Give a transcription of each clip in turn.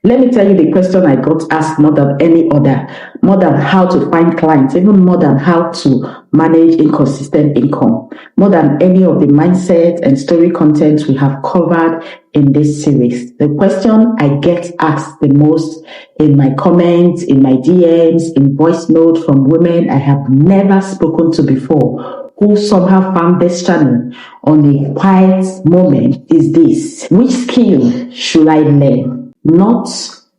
Let me tell you the question I got asked more than any other, more than how to find clients, even more than how to manage inconsistent income, more than any of the mindset and story content we have covered in this series. The question I get asked the most in my comments, in my DMs, in voice note from women I have never spoken to before, who somehow found this channel on a quiet moment, is this: which skill should I learn? Not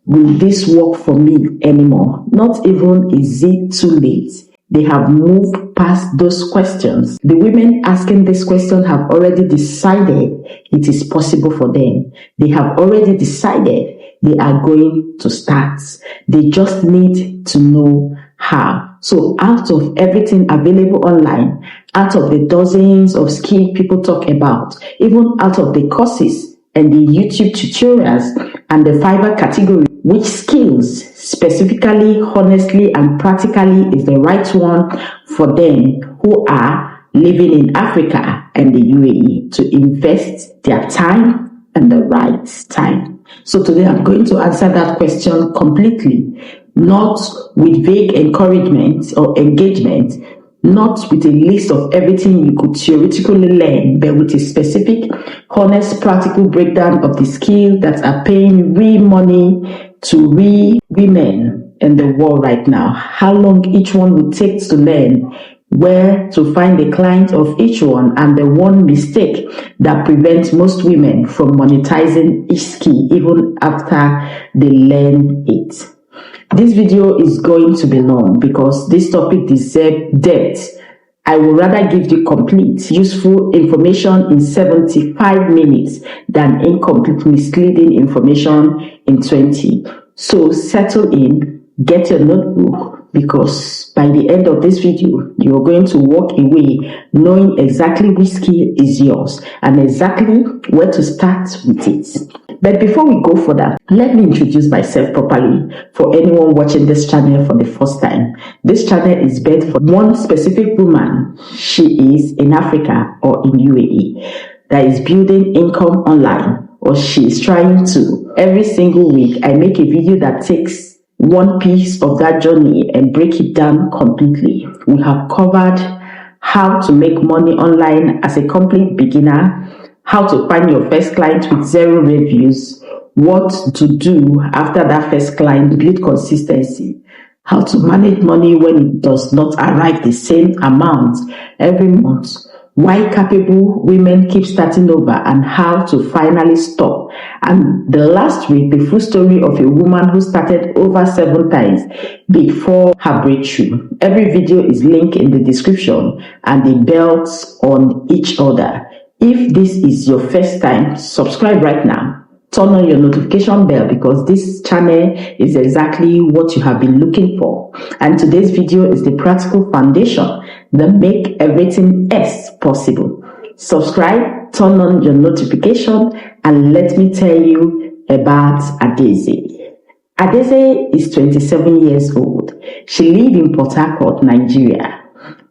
will this work for me anymore. Not even is it too late. They have moved past those questions. The women asking this question have already decided it is possible for them. They have already decided they are going to start. They just need to know how. So out of everything available online, out of the dozens of skills people talk about, even out of the courses and the YouTube tutorials and the Fiverr category, which skills specifically, honestly, and practically is the right one for them who are living in Africa and the UAE to invest their time and the right time? So today I'm going to answer that question completely, not with vague encouragement or engagement, not with a list of everything you could theoretically learn, but with a specific, honest, practical breakdown of the skills that are paying real money to real women in the world right now. How long each one would take to learn, where to find the client of each one, and the one mistake that prevents most women from monetizing each skill even after they learn it. This video is going to be long because this topic deserves depth. I would rather give you complete, useful information in 75 minutes than incomplete, misleading information in 20. So settle in, get your notebook, because by the end of this video, you're going to walk away knowing exactly which skill is yours and exactly where to start with it. But before we go further, let me introduce myself properly for anyone watching this channel for the first time. This channel is built for one specific woman. She is in Africa or in UAE that is building income online, or she is trying to. Every single week, I make a video that takes one piece of that journey and break it down completely. We have covered how to make money online as a complete beginner, how to find your first client with 0 reviews, what to do after that first client, build consistency, how to manage money when it does not arrive the same amount every month, why capable women keep starting over, and how to finally stop. And the last week, the full story of a woman who started over 7 times before her breakthrough. Every video is linked in the description and the belts on each other. If this is your first time, subscribe right now. Turn on your notification bell because this channel is exactly what you have been looking for. And today's video is the practical foundation that make everything else possible. Subscribe, turn on your notification, and let me tell you about Adaeze. Adaeze is 27 years old. She lives in Port Harcourt, Nigeria.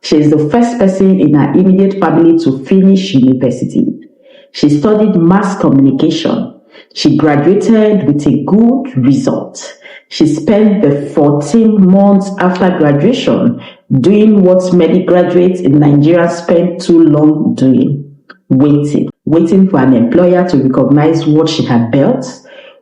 She is the first person in her immediate family to finish university. She studied mass communication. She graduated with a good result. She spent the 14 months after graduation doing what many graduates in Nigeria spend too long doing: waiting for an employer to recognize what she had built,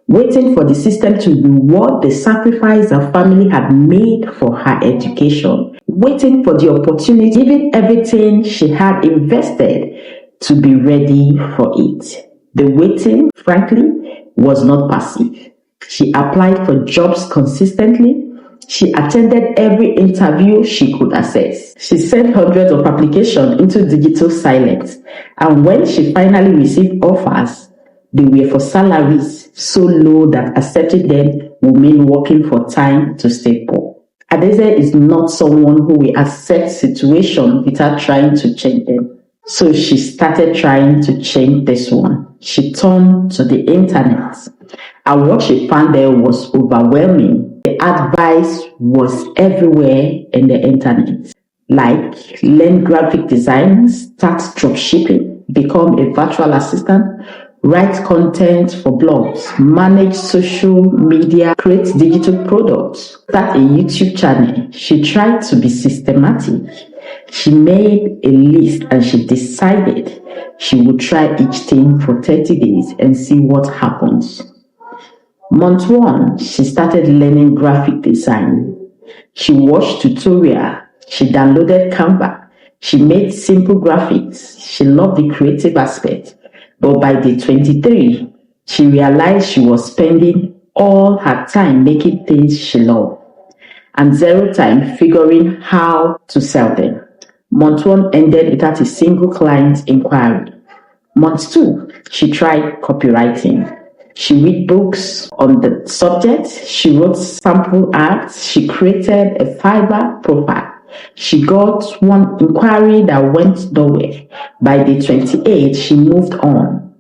waiting for the system to reward the sacrifice her family had made for her education, waiting for the opportunity, giving everything she had invested to be ready for it. The waiting, frankly, was not passive. She applied for jobs consistently. She attended every interview she could access. She sent hundreds of applications into digital silence. And when she finally received offers, they were for salaries so low that accepting them would mean working for time to stay poor. Adaeze is not someone who will accept situations without trying to change them. So she started trying to change this one. She turned to the internet, and what she found there was overwhelming. The advice was everywhere in the internet, like learn graphic design, start dropshipping, become a virtual assistant, write content for blogs, manage social media, create digital products, start a YouTube channel. She tried to be systematic. She made a list and she decided she would try each thing for 30 days and see what happens. Month 1, she started learning graphic design. She watched tutorial. She downloaded Canva. She made simple graphics. She loved the creative aspect. But by day 23, she realized she was spending all her time making things she loved and zero time figuring how to sell them. Month 1 ended without a single client inquiry. Month 2, she tried copywriting. She read books on the subject. She wrote sample ads. She created a Fiverr profile. She got one inquiry that went nowhere. By day 28, she moved on.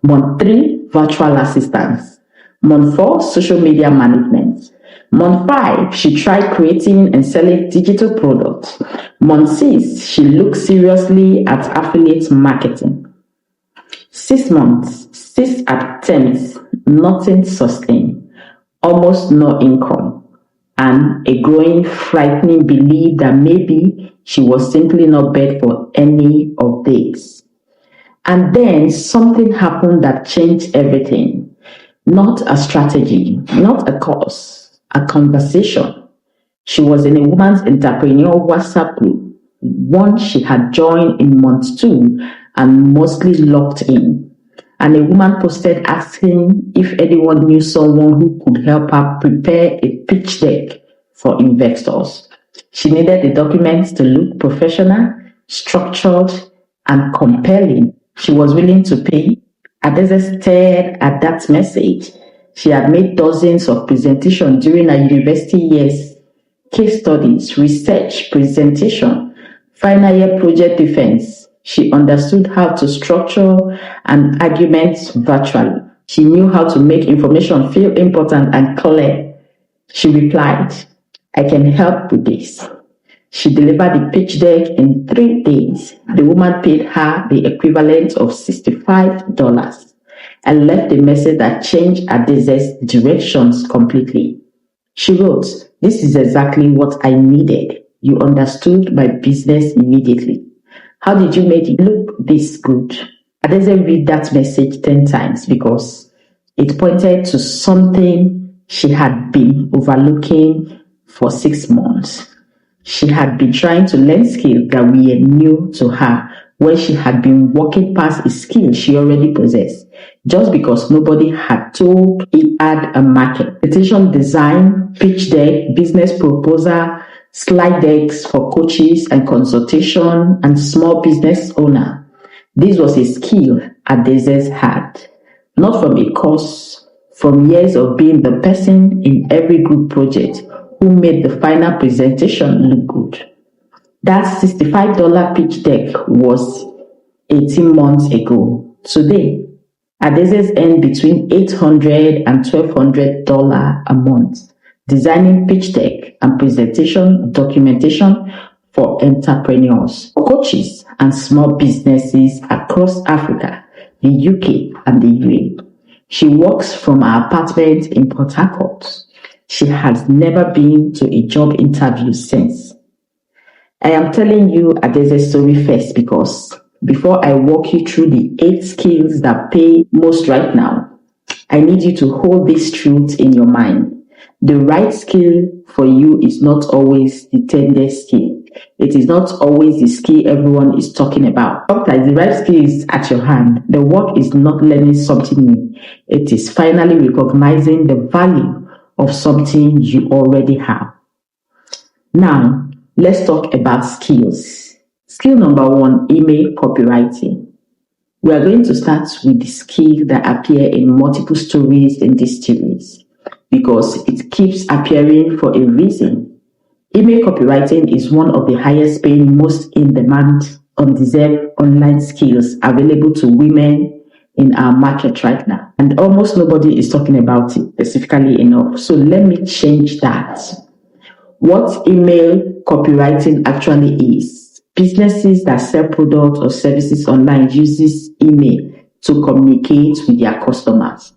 Month 3, virtual assistance. Month 4, social media management. Month 5, she tried creating and selling digital products. Month 6, she looked seriously at affiliate marketing. 6 months, 6 attempts, nothing sustained, almost no income, and a growing, frightening belief that maybe she was simply not bad for any of these. And then something happened that changed everything. Not a strategy, not a course, a conversation. She was in a woman's entrepreneur WhatsApp group, one she had joined in month 2 and mostly locked in. And a woman posted asking if anyone knew someone who could help her prepare a pitch deck for investors. She needed the documents to look professional, structured, and compelling. She was willing to pay. Adaeze stared at that message. She had made dozens of presentations during her university years, case studies, research, presentation, final year project defense. She understood how to structure an argument virtually. She knew how to make information feel important and clear. She replied, "I can help with this." She delivered the pitch deck in 3 days. The woman paid her the equivalent of $65 and left a message that changed Adaeze's directions completely. She wrote, "This is exactly what I needed. You understood my business immediately. How did you make it look this good?" Adaeze read that message 10 times because it pointed to something she had been overlooking for 6 months. She had been trying to learn skills that were new to her when she had been walking past a skill she already possessed, just because nobody had told it had a market. Presentation design, pitch deck, business proposal, slide decks for coaches and consultation and small business owner. This was a skill Adaeze had, not from a course, from years of being the person in every group project who made the final presentation look good. That $65 pitch deck was 18 months ago. Today, Adaeze earned between $800 and $1,200 a month, designing pitch deck and presentation documentation for entrepreneurs, coaches, and small businesses across Africa, the UK, and the UAE. She works from her apartment in Port Harcourt. She has never been to a job interview since. I am telling you Adaeze's story first because before I walk you through the 8 skills that pay most right now, I need you to hold this truth in your mind. The right skill for you is not always the trendiest skill. It is not always the skill everyone is talking about. Sometimes the right skill is at your hand. The work is not learning something new. It is finally recognizing the value of something you already have. Now, let's talk about skills. Skill number 1, email copywriting. We are going to start with the skill that appear in multiple stories in this series because it keeps appearing for a reason. Email copywriting is one of the highest paying, most in-demand, undeserved online skills available to women in our market right now. And almost nobody is talking about it specifically enough. So let me change that. What email copywriting actually is. Businesses that sell products or services online uses email to communicate with their customers.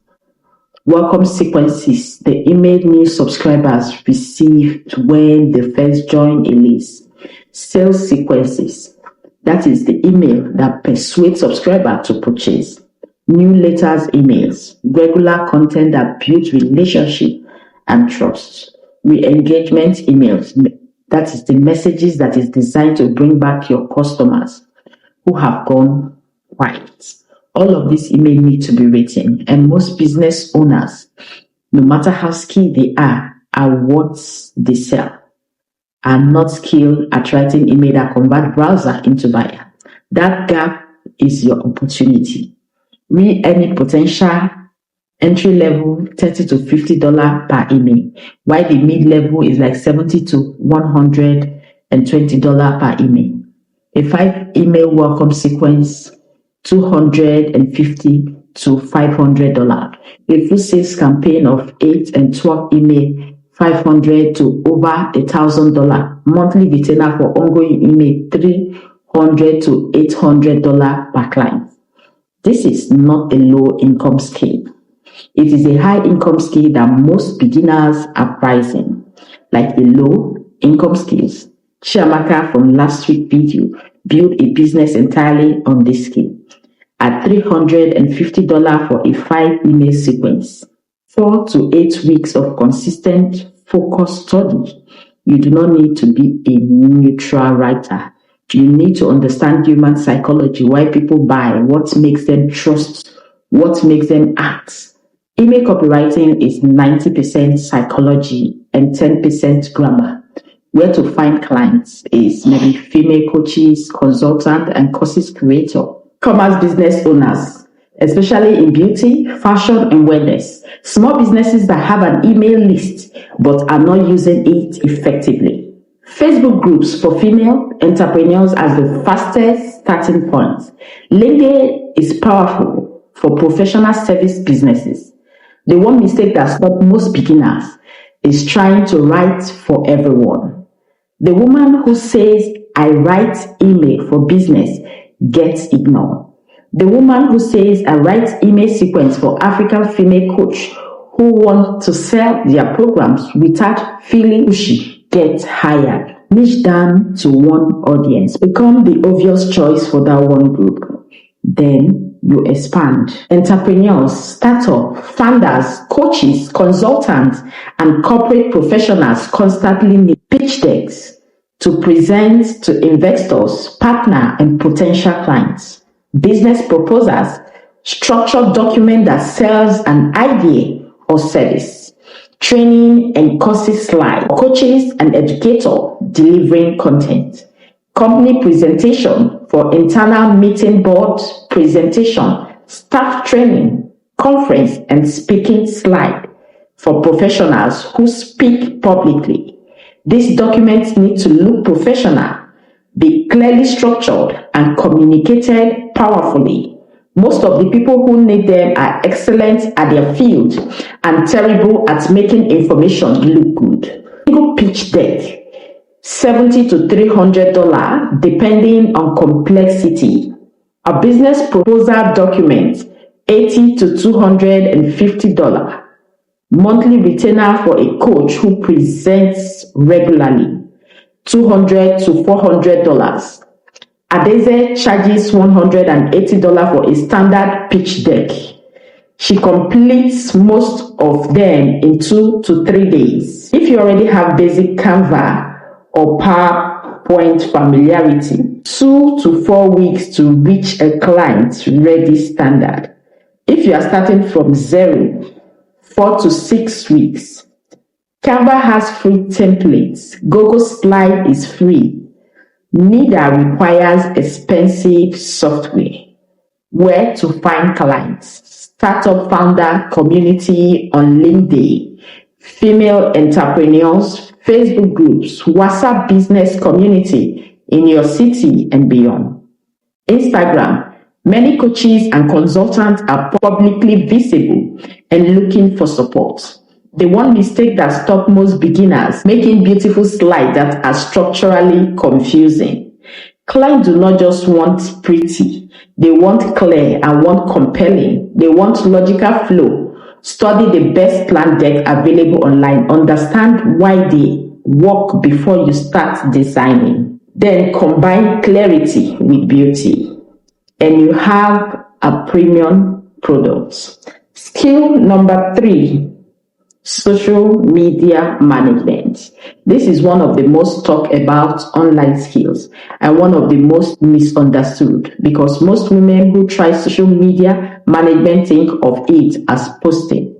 Welcome sequences, the email new subscribers received when they first join a list. Sales sequences, that is the email that persuades subscriber to purchase. New letters emails, regular content that builds relationship and trust. Re-engagement emails, that is the messages that is designed to bring back your customers who have gone quiet. All of these emails need to be written, and most business owners, no matter how skilled they are what they sell, are not skilled at writing email that convert browser into buyer. That gap is your opportunity. Read any potential entry level $30 to $50 per email, while the mid level is like $70 to $120 per email. A 5 email welcome sequence, $250 to $500. A full sales campaign of 8 and 12 email, $500 to over $1,000. Monthly retainer for ongoing email, $300 to $800 per client. This is not a low income scale. It is a high income scale that most beginners are pricing, like a low income scales. Chioma from last week's video built a business entirely on this scale at $350 for a 5 email sequence. 4 to 8 weeks of consistent focused study. You do not need to be a neutral writer. You need to understand human psychology, why people buy, what makes them trust, what makes them act. Email copywriting is 90% psychology and 10% grammar. Where to find clients is maybe female coaches, consultant, and courses creator. Commerce business owners, especially in beauty, fashion, and wellness. Small businesses that have an email list but are not using it effectively. Facebook groups for female entrepreneurs as the fastest starting point. LinkedIn is powerful for professional service businesses. The one mistake that stops most beginners is trying to write for everyone. The woman who says, I write email for business gets ignored. The woman who says, I write email sequence for African female coach who want to sell their programs without feeling pushy gets hired. Niche down to one audience. Become the obvious choice for that one group. Then you expand. Entrepreneurs, startup, founders, coaches, consultants, and corporate professionals constantly need pitch decks to present to investors, partner, and potential clients. Business proposals, structured document that sells an idea or service. Training and courses slide. Coaches and educator delivering content. Company presentation for internal meeting board presentation, staff training, conference, and speaking slide for professionals who speak publicly. These documents need to look professional, be clearly structured, and communicated powerfully. Most of the people who need them are excellent at their field and terrible at making information look good. Single pitch deck, $70 to $300 depending on complexity. A business proposal document, $80 to $250. Monthly retainer for a coach who presents regularly, $200 to $400. Adaeze charges $180 for a standard pitch deck. She completes most of them in 2 to 3 days. If you already have basic Canva or PowerPoint familiarity, 2 to 4 weeks to reach a client-ready standard. If you are starting from zero, 4 to 6 weeks. Canva has free templates. Google Slide is free. Neither requires expensive software. Where to find clients? Startup founder community on LinkedIn. Female entrepreneurs, Facebook groups, WhatsApp business community in your city and beyond. Instagram. Many coaches and consultants are publicly visible and looking for support. The one mistake that stops most beginners making beautiful slides that are structurally confusing. Clients do not just want pretty. They want clear and want compelling. They want logical flow. Study the best plan deck available online. Understand why they work before you start designing. Then combine clarity with beauty, and you have a premium product. Skill number 3, social media management. This is one of the most talked about online skills and one of the most misunderstood, because most women who try social media management think of it as posting.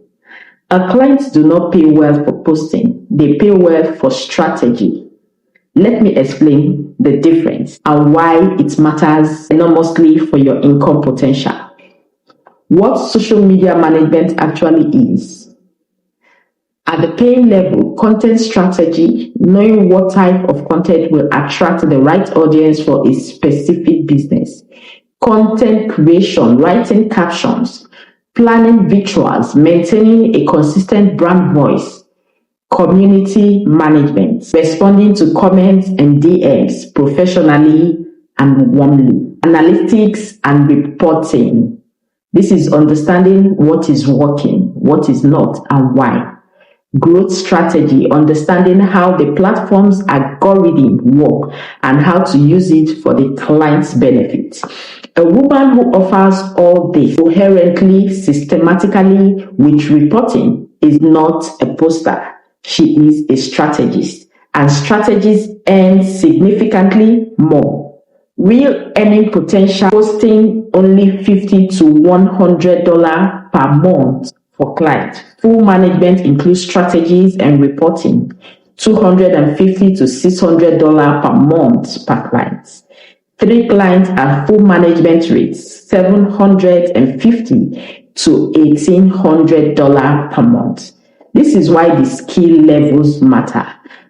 Our clients do not pay well for posting, they pay well for strategy. Let me explain the difference and why it matters enormously for your income potential. What social media management actually is. At the paying level, content strategy, knowing what type of content will attract the right audience for a specific business. Content creation, writing captions, planning visuals, maintaining a consistent brand voice. Community management, responding to comments and DMs professionally and warmly. Analytics and reporting. This is understanding what is working, what is not, and why. Growth strategy, understanding how the platform's algorithm work and how to use it for the client's benefit. A woman who offers all this coherently, systematically with reporting is not a poster. She is a strategist, and strategists earn significantly more. Real earning potential, posting only $50 to $100 per month for clients. Full management includes strategies and reporting, $250 to $600 per month per client. 3 clients at full management rates, $750 to $1,800 per month. This is why the skill levels matter.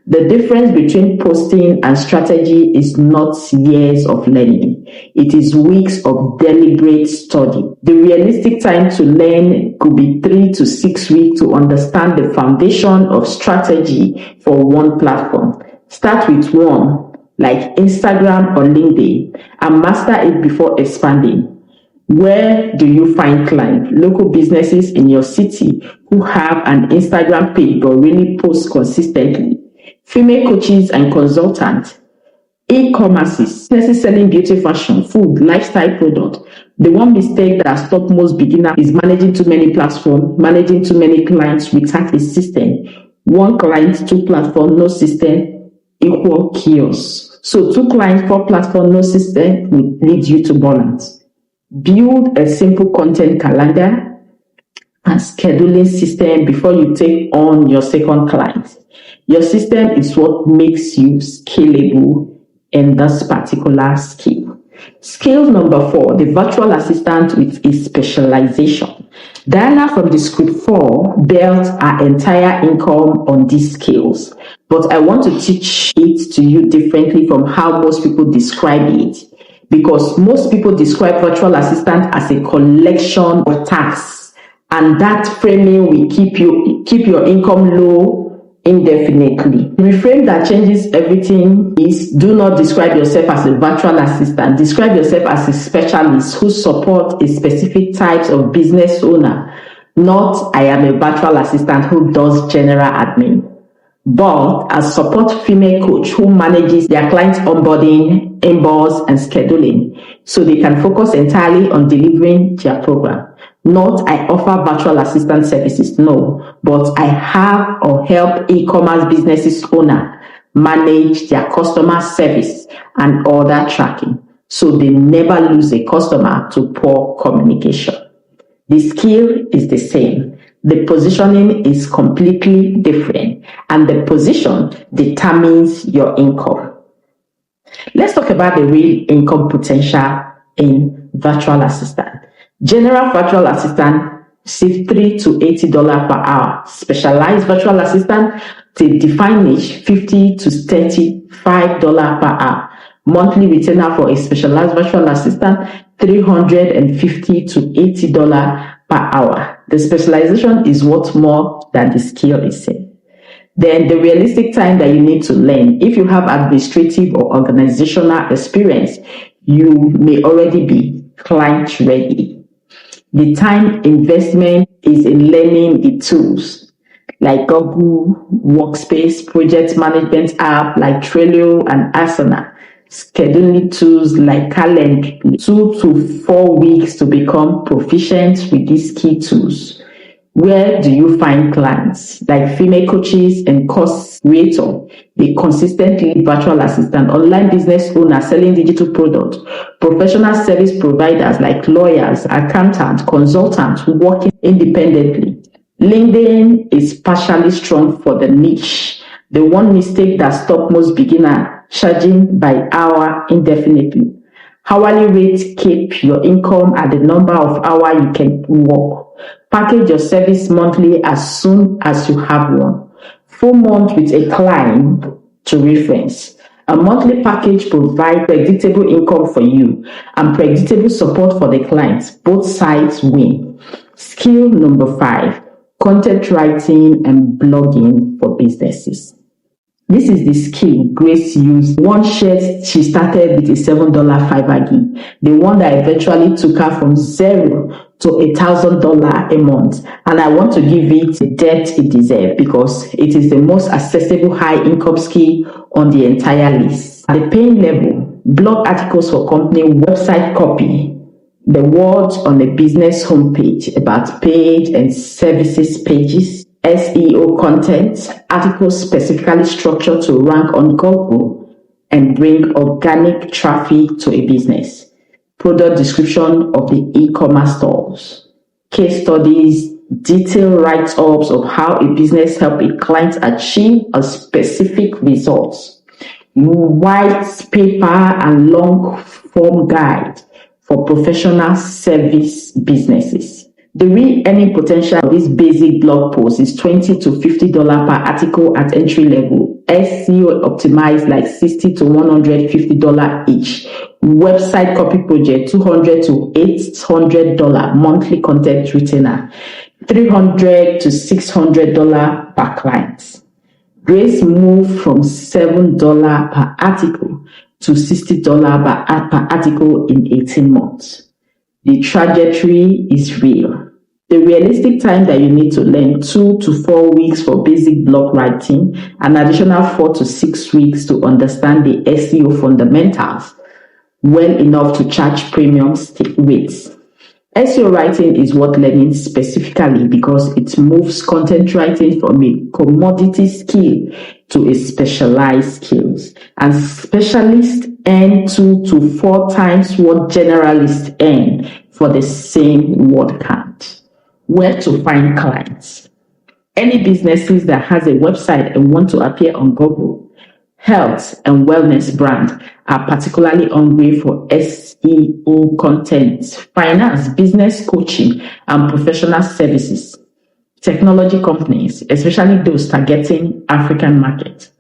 The difference between posting and strategy is not years of learning. It is weeks of deliberate study. The realistic time to learn could be 3 to 6 weeks to understand the foundation of strategy for one platform. Start with one, like Instagram or LinkedIn, and master it before expanding. Where do you find clients? Local businesses in your city who have an Instagram page but really post consistently. Female coaches and consultants. E-commerces, businesses selling beauty, fashion, food, lifestyle product. The one mistake that stops most beginners is managing too many platforms, managing too many clients without a system. One client, 2 platforms, no system, equal chaos. So 2 clients, 4 platforms, no system will lead you to burnout. Build a simple content calendar and scheduling system before you take on your second client. Your system is what makes you scalable in this particular skill. Skill number 4, the virtual assistant with a specialization. Diana from the script 4 built our entire income on these skills, but I want to teach it to you differently from how most people describe it, because most people describe virtual assistant as a collection of tasks, and that framing will keep your income low indefinitely. The reframe that changes everything is: do not describe yourself as a virtual assistant. Describe yourself as a specialist who supports a specific type of business owner, not I am a virtual assistant who does general admin. But a support female coach who manages their clients' onboarding, inbox, and scheduling, so they can focus entirely on delivering their program. Not I offer virtual assistant services, no, but I have or help e-commerce businesses owner manage their customer service and order tracking, so they never lose a customer to poor communication. The skill is the same. The positioning is completely different, and the position determines your income. Let's talk about the real income potential in virtual assistant. General virtual assistant receive $3 to $80 per hour. Specialized virtual assistant to define niche, $50 to $35 per hour. Monthly retainer for a specialized virtual assistant, $350 to $80 per hour. The specialization is worth more than the skill is saying. Then the realistic time that you need to learn. If you have administrative or organizational experience, you may already be client ready. The time investment is in learning the tools like Google Workspace, project management app like Trello and Asana, scheduling tools like Calendar, 2 to 4 weeks to become proficient with these key tools. Where do you find clients? Like female coaches and course creator, the consistently virtual assistant, online business owner selling digital products, professional service providers like lawyers, accountants, consultants working independently. LinkedIn is partially strong for the niche. The one mistake that stops most beginners charging by hour indefinitely. Hourly rate keep your income at the number of hours you can work. Package your service monthly as soon as you have one. Full month with a client to reference. A monthly package provides predictable income for you and predictable support for the clients. Both sides win. Skill number 5, content writing and blogging for businesses. This is the skill Grace used. One shared she started with a $7 Fiverr gig, the one that eventually took her from zero to $1,000 a month. And I want to give it the depth it deserves because it is the most accessible high income skill on the entire list. At the paying level, blog articles for company, website copy, the words on the business homepage about page and services pages, SEO content, articles specifically structured to rank on Google and bring organic traffic to a business, product description of the e-commerce stores, case studies, detailed write-ups of how a business helped a client achieve a specific result, white paper and long-form guide for professional service businesses. The real earning potential of this basic blog post is $20 to $50 per article at entry level. SEO optimized like $60 to $150 each. Website copy project $200 to $800 monthly content retainer. $300 to $600 per client. Grace moved from $7 per article to $60 per article in 18 months. The trajectory is real. The realistic time that you need to learn 2 to 4 weeks for basic blog writing, an additional 4 to 6 weeks to understand the SEO fundamentals, well enough to charge premium rates. SEO writing is worth learning specifically because it moves content writing from a commodity skill to a specialized skill. And specialists earn 2 to 4 times what generalists earn for the same word count. Where to find clients? Any businesses that has a website and want to appear on Google, health and wellness brand are particularly hungry for SEO content, finance, business coaching, and professional services. Technology companies, especially those targeting African market.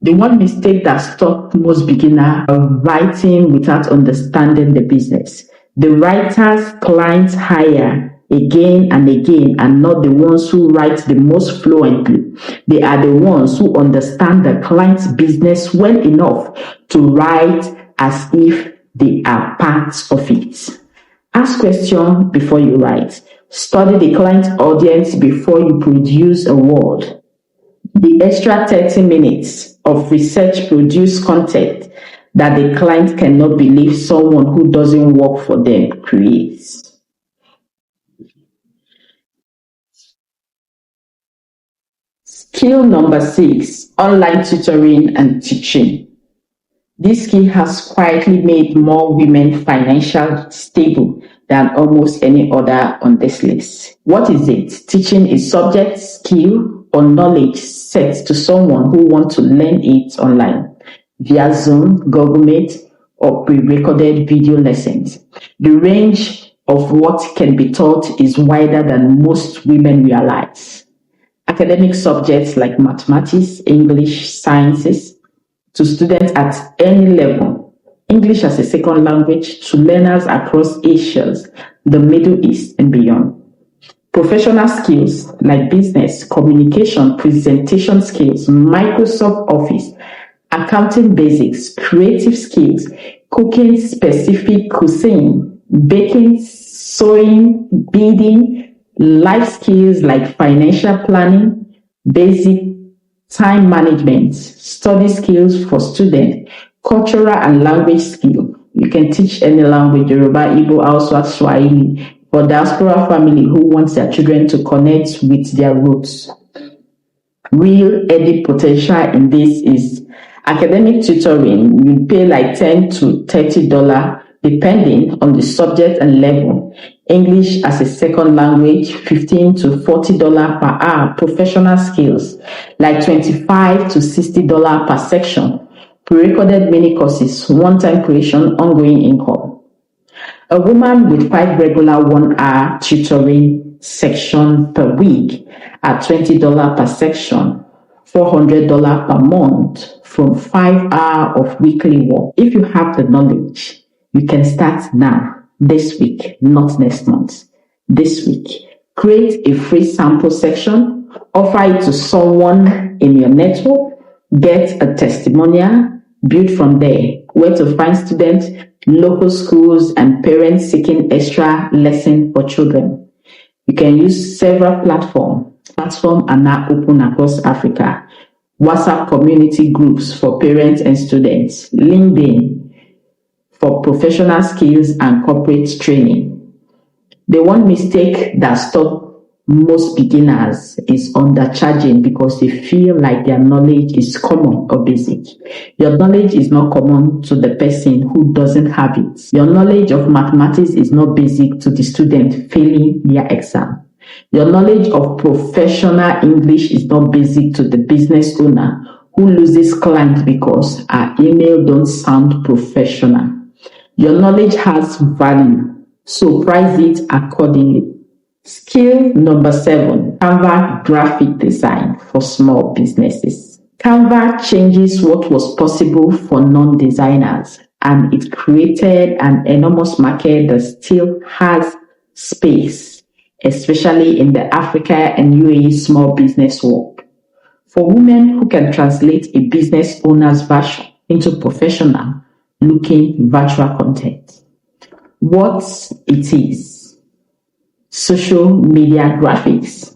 The one mistake that stops most beginners are writing without understanding the business. The writers clients hire again and again are not the ones who write the most fluently. They are the ones who understand the client's business well enough to write as if they are parts of it. Ask questions before you write. Study the client audience before you produce a word. The extra 30 minutes of research produce content that the client cannot believe someone who doesn't work for them creates. Skill number 6, online tutoring and teaching. This skill has quietly made more women financially stable than almost any other on this list. What is it? Teaching is subject, skill, or knowledge set to someone who wants to learn it online via Zoom, Google Meet, or pre-recorded video lessons. The range of what can be taught is wider than most women realize. Academic subjects like mathematics, English, sciences, to students at any level, English as a second language to learners across Asia, the Middle East, and beyond. Professional skills like business, communication, presentation skills, Microsoft Office, accounting basics, creative skills, cooking specific cuisine, baking, sewing, beading, life skills like financial planning, basic time management, study skills for students, cultural and language skill. You can teach any language, Yoruba, Igbo, Hausa, Swahili, for diaspora family who wants their children to connect with their roots. Real edit potential in this is academic tutoring. You pay like $10 to $30 depending on the subject and level. English as a second language, $15 to $40 per hour. Professional skills like $25 to $60 per section. Pre-recorded mini courses, one-time creation, ongoing income. A woman with 5 regular 1-hour tutoring section per week at $20 per section, $400 per month from 5 hours of weekly work. If you have the knowledge, you can start now, this week, not next month. This week, create a free sample section, offer it to someone in your network, get a testimonial, build from there. Where to find students, local schools, and parents seeking extra lesson for children. You can use several platforms. Platforms are now open across Africa. WhatsApp community groups for parents and students. LinkedIn for professional skills and corporate training. The one mistake that stops most beginners is undercharging because they feel like their knowledge is common or basic. Your knowledge is not common to the person who doesn't have it. Your knowledge of mathematics is not basic to the student failing their exam. Your knowledge of professional English is not basic to the business owner who loses clients because our email don't sound professional. Your knowledge has value, so price it accordingly. Skill number 7, Canva Graphic Design for small businesses. Canva changes what was possible for non-designers, and it created an enormous market that still has space, especially in the Africa and UAE small business world. For women who can translate a business owner's version into professional-looking virtual content. What it is. Social media graphics.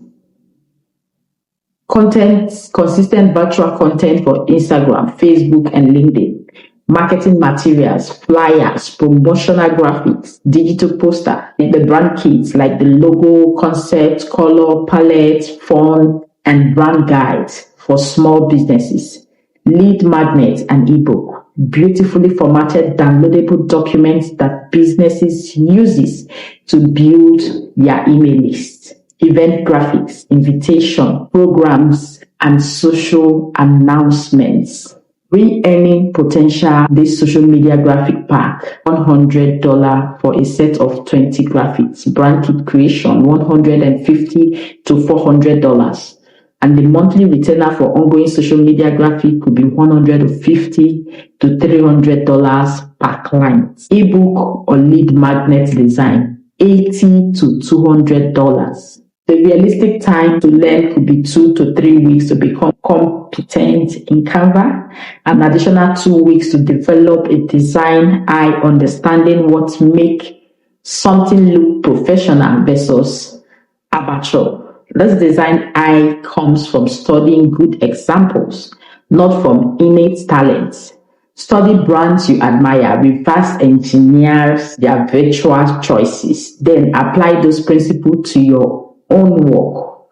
Consistent virtual content for Instagram, Facebook, and LinkedIn. Marketing materials, flyers, promotional graphics, digital poster, the brand kits like the logo, concept, color, palette, font, and brand guides for small businesses. Lead magnets and ebook. Beautifully formatted downloadable documents that businesses uses to build their email list, event graphics, invitation, programs, and social announcements. Re-earning potential, this social media graphic pack, $100 for a set of 20 graphics. Brand kit creation, $150 to $400. And the monthly retainer for ongoing social media graphic could be $150 to $300 per client. Ebook or lead magnet design, $80 to $200. The realistic time to learn could be 2 to 3 weeks to become competent in Canva, an additional 2 weeks to develop a design eye, understanding what make something look professional versus amateur. This design eye comes from studying good examples, not from innate talents. Study brands you admire, reverse engineer their virtual choices, then apply those principles to your own work.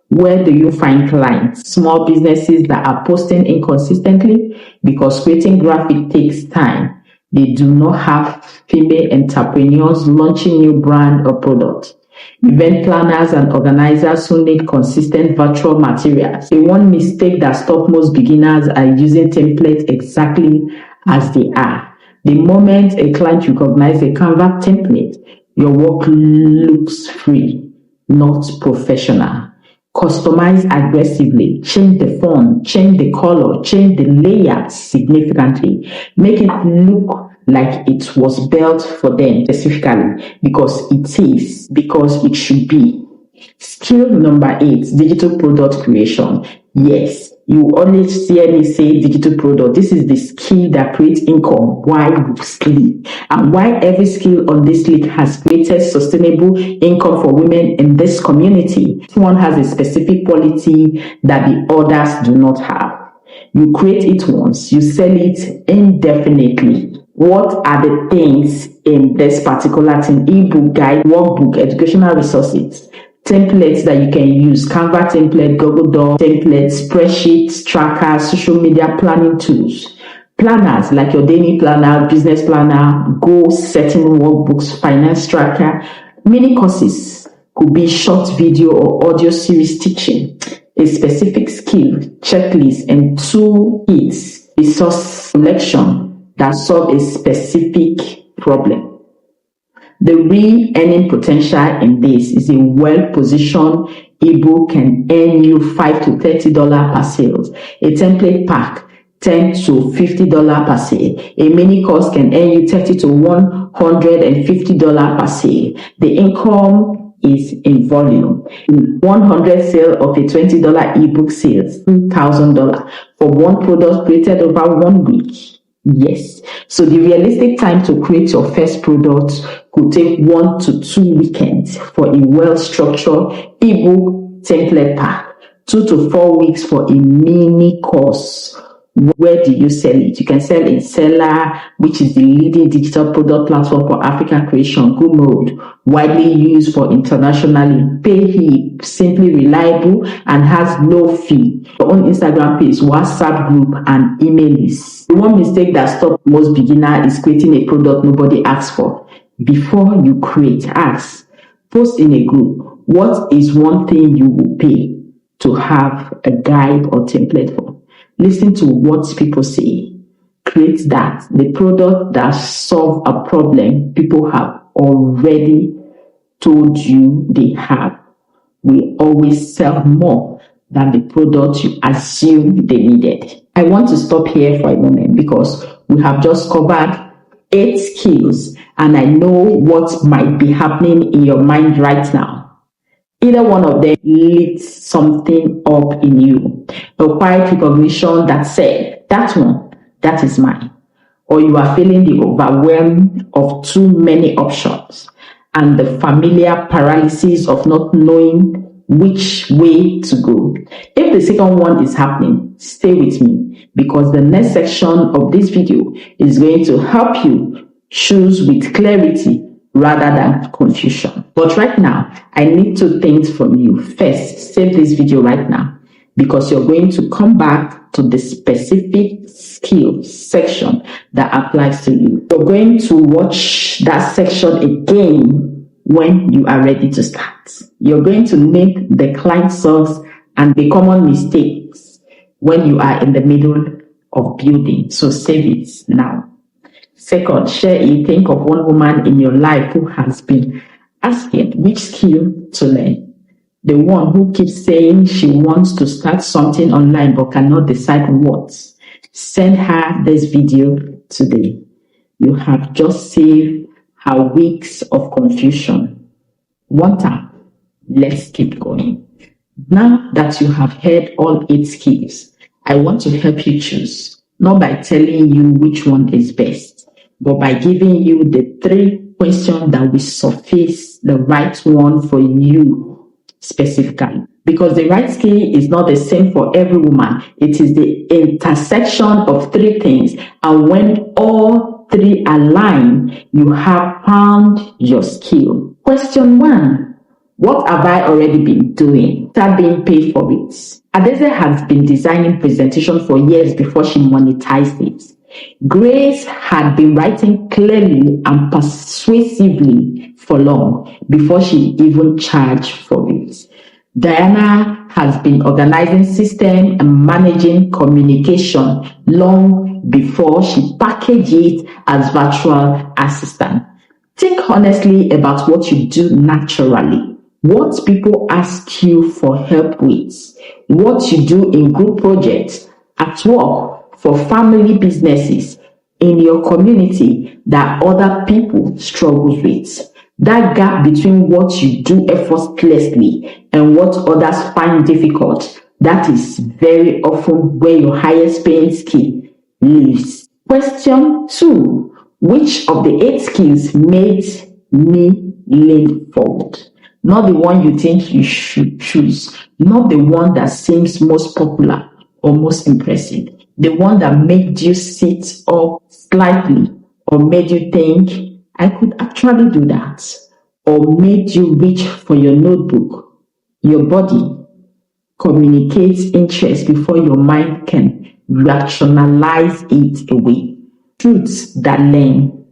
Where do you find clients? Small businesses that are posting inconsistently because creating graphic takes time. They do not have female entrepreneurs launching new brand or product. Event planners and organizers who need consistent virtual materials. The one mistake that stops most beginners are using templates exactly as they are. The moment a client recognizes a Canva template, your work looks free, not professional. Customize aggressively, change the font, change the color, change the layout significantly. Make it look like it was built for them specifically because it should be. Skill number 8, digital product creation. Yes, You always hear me say digital product. This is the skill that creates income. Why skill? And why every skill on this list has created sustainable income for women in this community. Each one has a specific quality that the others do not have. You create it once, you sell it indefinitely. What are the things in this particular thing? Ebook, guide, workbook, educational resources, templates that you can use, Canva template, Google Docs templates, spreadsheets, trackers, social media planning tools, planners like your daily planner, business planner, goal setting workbooks, finance tracker, mini courses, could be short video or audio series teaching, a specific skill, checklist, and toolkits, resource selection that solve a specific problem. The real earning potential in this is a well-positioned ebook can earn you $5 to $30 per sales. A template pack, $10 to $50 per sale. A mini course can earn you $30 to $150 per sale. The income is in volume. 100 sale of a $20 ebook sales, $2,000 for one product created over 1 week. Yes. So the realistic time to create your first product could take 1 to 2 weekends for a well-structured ebook template pack, 2 to 4 weeks for a mini course. Where do you sell it? You can sell in Seller, which is the leading digital product platform for African creation, Gumroad, widely used for internationally, PayHip, simply reliable, and has no fee. Your own Instagram page, WhatsApp group, and email list. The one mistake that stops most beginners is creating a product nobody asks for. Before you create, ask. Post in a group. What is one thing you will pay to have a guide or template for? Listen to what people say. Create that. The product that solves a problem people have already told you they have will always sell more than the product you assume they needed. I want to stop here for a moment because we have just covered 8 skills and I know what might be happening in your mind right now. Either one of them lifts something up in you. A quiet recognition that said, that one, that is mine. Or you are feeling the overwhelm of too many options and the familiar paralysis of not knowing which way to go. If the second one is happening, stay with me because the next section of this video is going to help you choose with clarity rather than confusion. But right now, I need 2 things from you. First, save this video right now because you're going to come back to the specific skills section that applies to you. You're going to watch that section again when you are ready to start. You're going to make the client source and the common mistakes when you are in the middle of building. So save it now. Second, share a think of one woman in your life who has been asking which skill to learn. The one who keeps saying she wants to start something online but cannot decide what. Send her this video today. You have just saved her weeks of confusion. One time, let's keep going. Now that you have heard all 8 skills, I want to help you choose, not by telling you which one is best, but by giving you the 3 questions that will surface the right one for you specifically. Because the right skill is not the same for every woman. It is the intersection of 3 things. And when all 3 align, you have found your skill. Question 1. What have I already been doing? Start being paid for it. Adaeze has been designing presentations for years before she monetized it. Grace had been writing clearly and persuasively for long before she even charged for it. Diana has been organizing systems and managing communication long before she packaged it as virtual assistant. Think honestly about what you do naturally. What people ask you for help with. What you do in group projects, at work, for family businesses, in your community that other people struggle with. That gap between what you do effortlessly and what others find difficult, That is very often where your highest paying skill lives. Question 2. Which of the 8 skills made me lean forward? Not the one you think you should choose, not the one that seems most popular or most impressive, the one that made you sit up slightly or made you think, I could actually do that, or made you reach for your notebook. Your body communicates interest before your mind can rationalize it away. Truths that learn.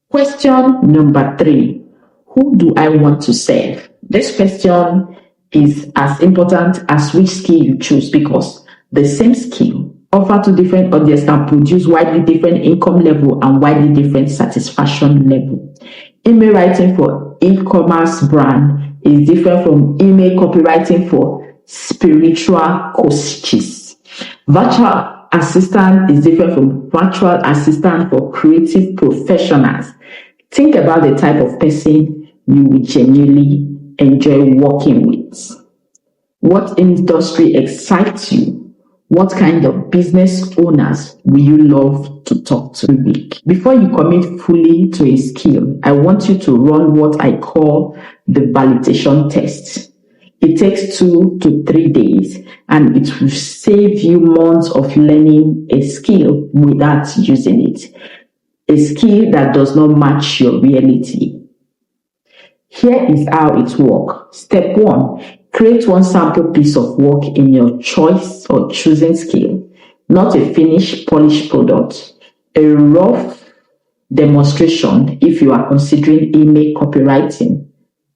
Question number 3. Who do I want to serve? This question is as important as which skill you choose, because the same skill offered to different audiences can produce widely different income level and widely different satisfaction level. Email writing for e-commerce brand is different from email copywriting for spiritual coaches. Virtual assistant is different from virtual assistant for creative professionals. Think about the type of person you would genuinely enjoy working with. What industry excites you? What kind of business owners will you love to talk to every week? Before you commit fully to a skill, I want you to run what I call the validation test. It takes 2 to 3 days, and it will save you months of learning a skill without using it. A skill that does not match your reality. Here is how it works. Step 1. Create one sample piece of work in your choice or choosing skill, not a finished, polished product. A rough demonstration if you are considering email copywriting.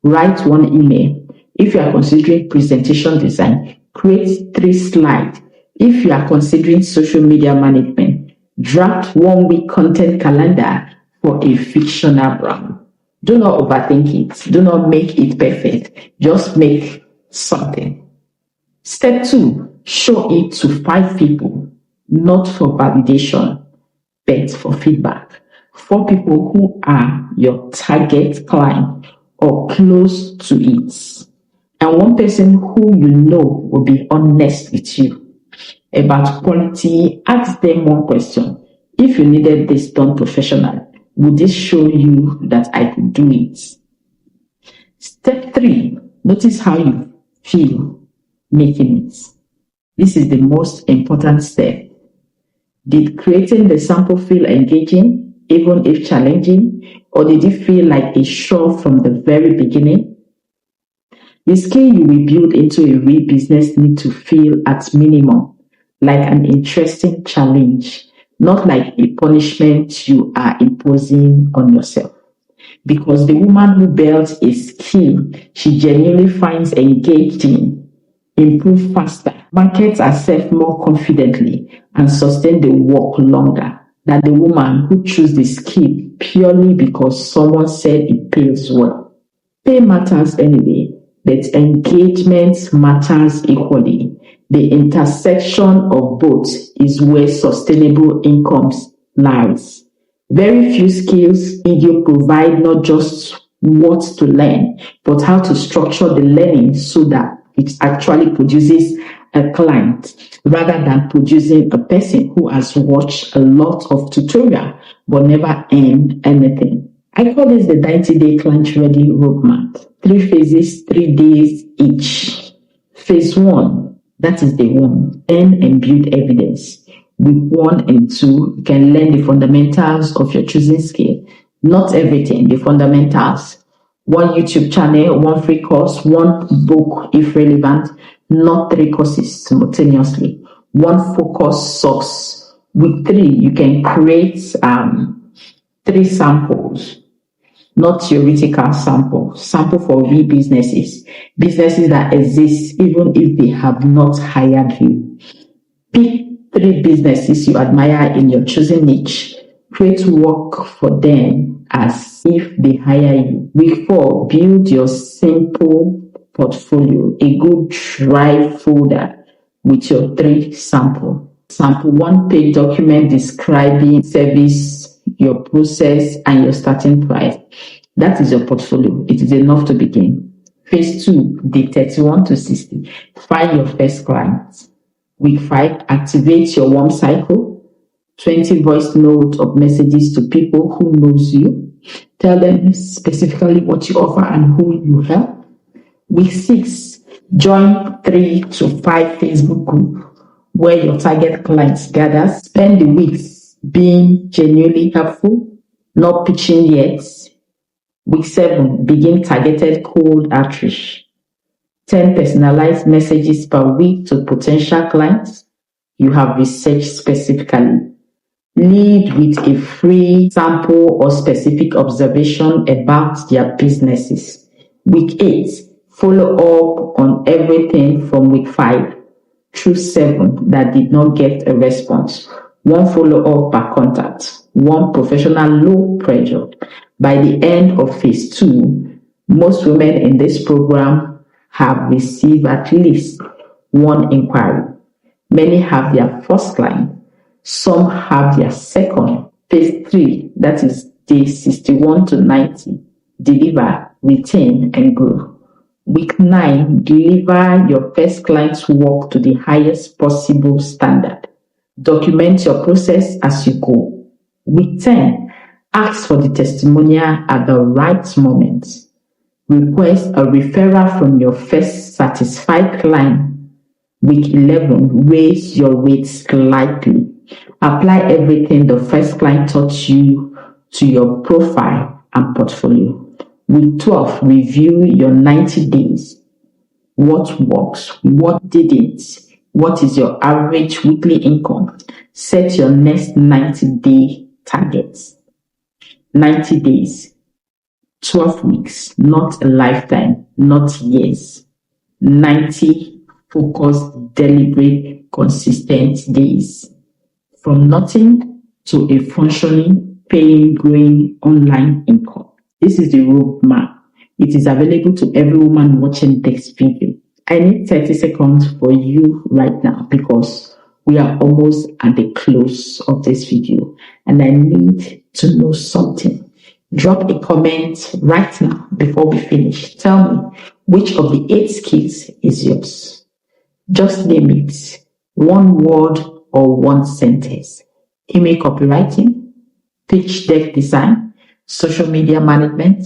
Write one email. If you are considering presentation design, create 3 slides. If you are considering social media management, draft 1-week content calendar for a fictional brand. Do not overthink it. Do not make it perfect. Just make something. Step 2, show it to 5 people, not for validation, but for feedback. 4 people who are your target client or close to it. And 1 person who you know will be honest with you about quality. Ask them 1 question. If you needed this done professionally, would this show you that I could do it? Step 3, notice how you feel making it. This is the most important step. Did creating the sample feel engaging, even if challenging, or did it feel like a chore from the very beginning? The skill you will build into a real business needs to feel at minimum like an interesting challenge, not like a punishment you are imposing on yourself. Because the woman who builds a skill she genuinely finds engaging, improve faster, markets herself more confidently, and sustain the work longer than the woman who chooses the skill purely because someone said it pays well. Pay matters anyway, but engagement matters equally. The intersection of both is where sustainable incomes lies. Very few skills video provide not just what to learn, but how to structure the learning so that it actually produces a client rather than producing a person who has watched a lot of tutorial but never earned anything. I call this the 90-day client ready roadmap. 3 phases, 3 days each. Phase 1, that is the 1, learn and build evidence. Week 1 and 2, you can learn the fundamentals of your choosing skill. Not everything, the fundamentals. 1 YouTube channel, 1 free course, 1 book if relevant, not 3 courses simultaneously. 1 focus source. Week 3, you can create 3 samples, not theoretical sample for real businesses that exist even if they have not hired you. Pick 3 businesses you admire in your chosen niche. Create work for them as if they hire you. Week 4, build your simple portfolio, a good drive folder with your 3 samples. Sample 1-page document describing service, your process, and your starting price. That is your portfolio. It is enough to begin. Phase 2, day 31 to 60. Find your first client. Week 5, activate your warm cycle. 20 voice notes of messages to people who knows you. Tell them specifically what you offer and who you help. Week 6, join 3 to 5 Facebook group where your target clients gather. Spend the weeks being genuinely helpful, not pitching yet. Week 7, begin targeted cold outreach. 10 personalized messages per week to potential clients you have researched specifically. Lead with a free sample or specific observation about their businesses. Week 8, follow up on everything from week 5 through 7 that did not get a response. 1 follow-up per contact, 1 professional low pressure. By the end of phase 2, most women in this program have received at least 1 inquiry. Many have their first client. Some have their second. Phase 3, that is day 61 to 90, deliver, retain, and grow. Week 9, deliver your first client's work to the highest possible standard. Document your process as you go. Week 10, ask for the testimonial at the right moment. Request a referral from your first satisfied client. Week 11, raise your rates slightly. Apply everything the first client taught you to your profile and portfolio. Week 12, review your 90 days. What works? What didn't? What is your average weekly income? Set your next 90-day targets. 90 days, 12 weeks, not a lifetime, not years. 90 focused, deliberate, consistent days. From nothing to a functioning, paying, growing online income. This is the roadmap. It is available to every woman watching this video. I need 30 seconds for you right now because we are almost at the close of this video and I need to know something. Drop a comment right now before we finish. Tell me which of the 8 skills is yours. Just name it. 1 word or 1 sentence. Email copywriting, pitch deck design, social media management,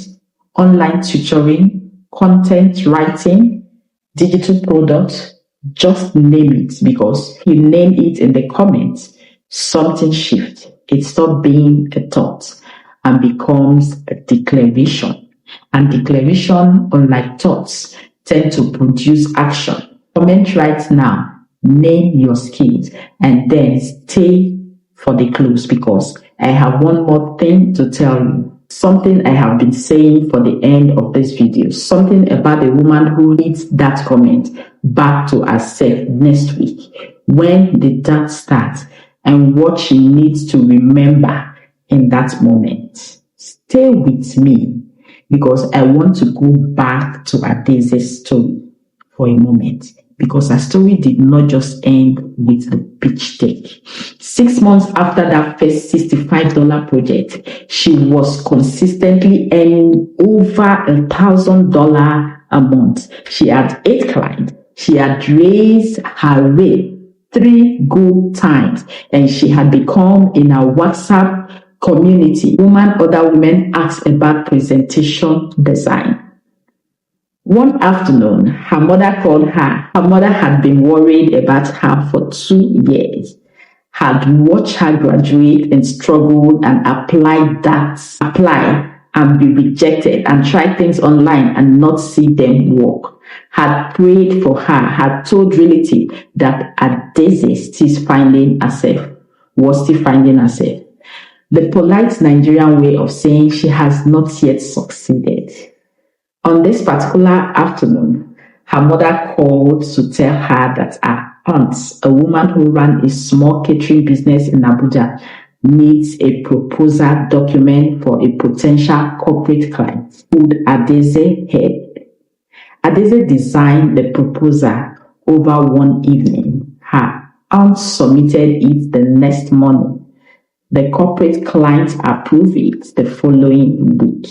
online tutoring, content writing, digital products. Just name it because if you name it in the comments, something shifts. It stops being a thought and becomes a declaration. And declaration, unlike thoughts, tend to produce action. Comment right now, name your skills, and then stay for the close because I have one more thing to tell you. Something I have been saying for the end of this video. Something about the woman who reads that comment back to herself next week. When did that start? And what she needs to remember in that moment. Stay with me because I want to go back to Adaeze's story for a moment. Because her story did not just end with the pitch deck. 6 months after that first $65 project, she was consistently earning over $1,000 a month. She had 8 clients. She had raised her rate 3 good times, and she had become in our WhatsApp community. Other women asked about presentation design. One afternoon, her mother called her. Her mother had been worried about her for 2 years, had watched her graduate and struggle and apply and be rejected and try things online and not see them work. Had prayed for her, had told relatives that Adaeze was still finding herself. The polite Nigerian way of saying she has not yet succeeded. On this particular afternoon, her mother called to tell her that her aunt, a woman who ran a small catering business in Abuja, needs a proposal document for a potential corporate client. Would Adaeze help? Adaeze designed the proposal over one evening. Her aunt submitted it the next morning. The corporate client approved it the following week.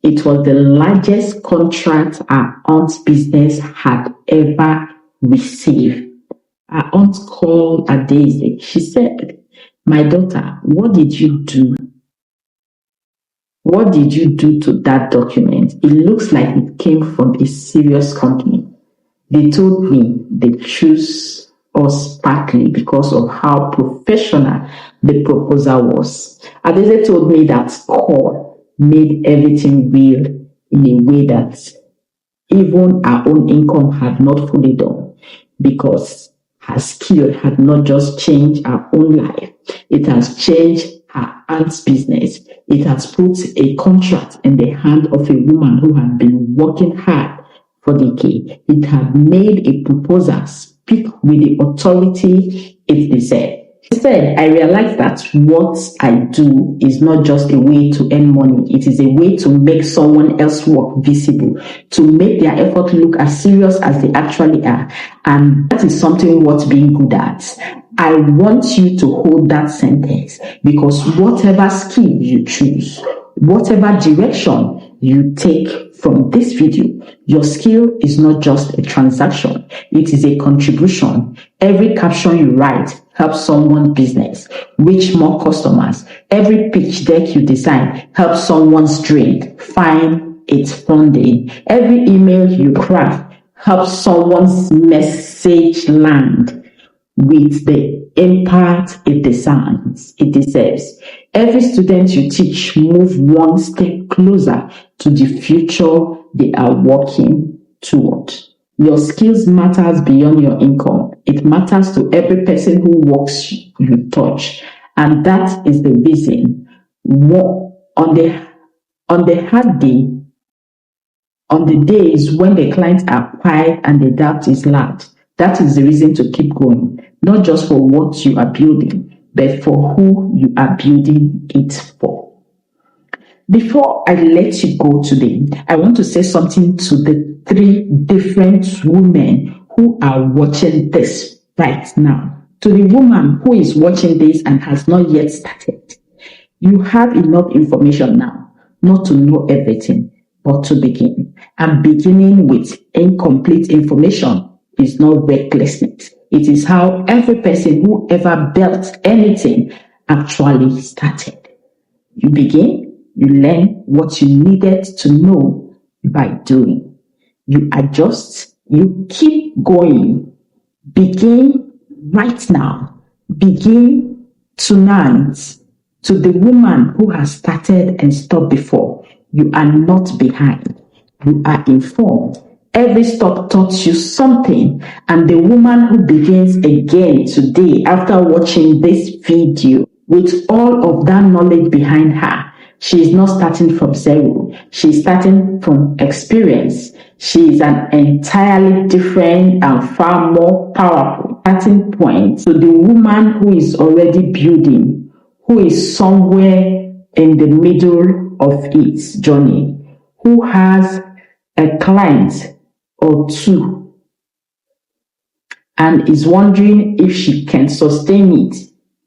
It was the largest contract our aunt's business had ever received. Our aunt called Adaeze. She said, "My daughter, what did you do? What did you do to that document? It looks like it came from a serious company." They told me they chose us partly because of how professional the proposal was. Adaeze told me that call made everything real in a way that even our own income had not fully done, because her skill had not just changed her own life, it has changed her aunt's business. It has put a contract in the hand of a woman who had been working hard for decades. It had made a proposal speak with the authority it deserved. She said, "I realized that what I do is not just a way to earn money. It is a way to make someone else's work visible, to make their effort look as serious as they actually are. And that is something worth being good at. I want you to hold that sentence, because whatever skill you choose, whatever direction you take from this video, your skill is not just a transaction, it is a contribution. Every caption you write helps someone's business reach more customers. Every pitch deck you design helps someone's dream find its funding. Every email you craft helps someone's message land with the impact it deserves. Every student you teach move one step closer to the future they are working toward. Your skills matters beyond your income. It matters to every person who works you touch. And that is the reason on the hard day, on the days when the clients are quiet and the doubt is loud, that is the reason to keep going. Not just for what you are building, but for who you are building it for. Before I let you go today, I want to say something to the 3 different women who are watching this right now. To the woman who is watching this and has not yet started, you have enough information now not to know everything, but to begin. And beginning with incomplete information is not recklessness. It is how every person who ever built anything actually started. You begin, you learn what you needed to know by doing. You adjust, you keep going. Begin right now. Begin tonight. To the woman who has started and stopped before, you are not behind. You are informed. Every stop taught you something, and the woman who begins again today after watching this video with all of that knowledge behind her, she is not starting from zero. She is starting from experience. She is an entirely different and far more powerful starting point. So the woman who is already building, who is somewhere in the middle of its journey, who has a client or 2 and is wondering if she can sustain it,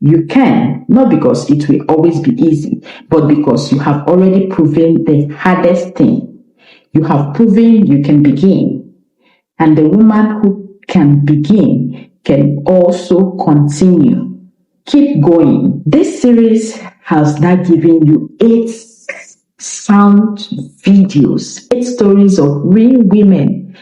you can, not because it will always be easy, but because you have already proven the hardest thing. You have proven you can begin, and the woman who can begin can also continue. Keep going. This series has now given you 8 sound videos, 8 stories of real women,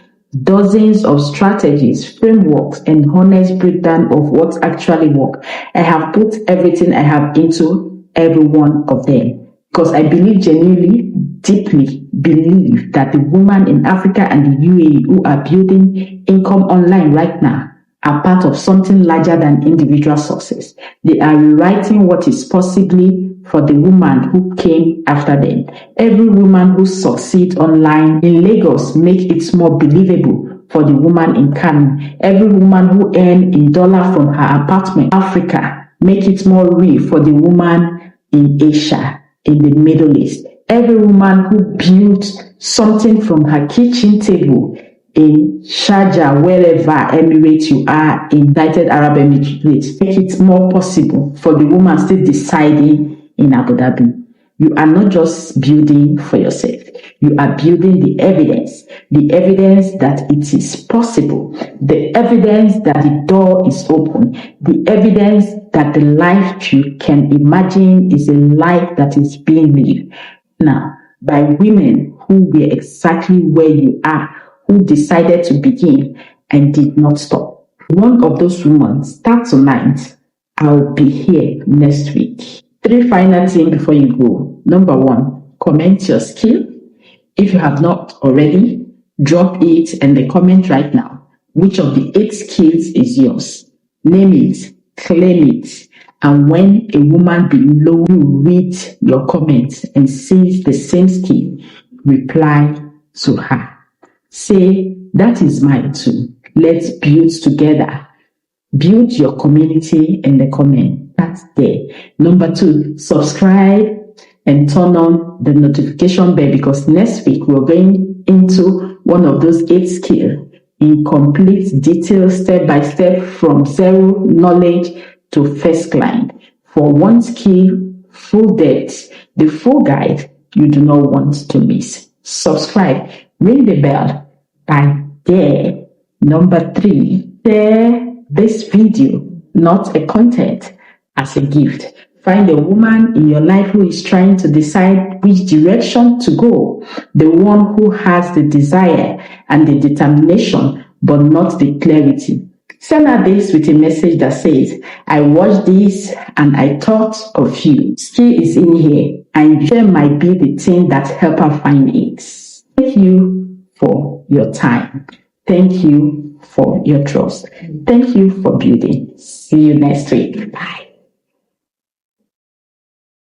dozens of strategies, frameworks, and honest breakdown of what actually works. I have put everything I have into every one of them because I believe genuinely, deeply believe that the women in Africa and the UAE who are building income online right now are part of something larger than individual success. They are rewriting what is possibly for the woman who came after them. Every woman who succeeds online in Lagos make it more believable for the woman in Kano. Every woman who earns in dollar from her apartment in Africa make it more real for the woman in Asia, in the Middle East. Every woman who built something from her kitchen table in Sharjah, wherever Emirates you are, in United Arab Emirates, make it more possible for the woman still deciding in Abu Dhabi. You are not just building for yourself. You are building the evidence that it is possible, the evidence that the door is open, the evidence that the life you can imagine is a life that is being lived. Now, by women who were exactly where you are, who decided to begin and did not stop. One of those women, start tonight. I'll be here next week. 3 final things before you go. Number 1, comment your skill. If you have not already, drop it in the comment right now. Which of the 8 skills is yours? Name it, claim it, and when a woman below you reads your comments and sees the same skill, reply to her. Say, that is mine too. Let's build together. Build your community in the comment. That's there. Number 2, subscribe and turn on the notification bell, because next week we're going into one of those 8 skills in complete detail, step by step, from zero knowledge to first client. For one skill, full depth, the full guide you do not want to miss. Subscribe, ring the bell by there. Number 3, share this video, not a content, as a gift. Find a woman in your life who is trying to decide which direction to go, the one who has the desire and the determination, but not the clarity. Send her this with a message that says, I watched this and I thought of you. Skill is in here, and share might be the thing that help her find it. Thank you for your time. Thank you for your trust. Thank you for building. See you next week. Bye.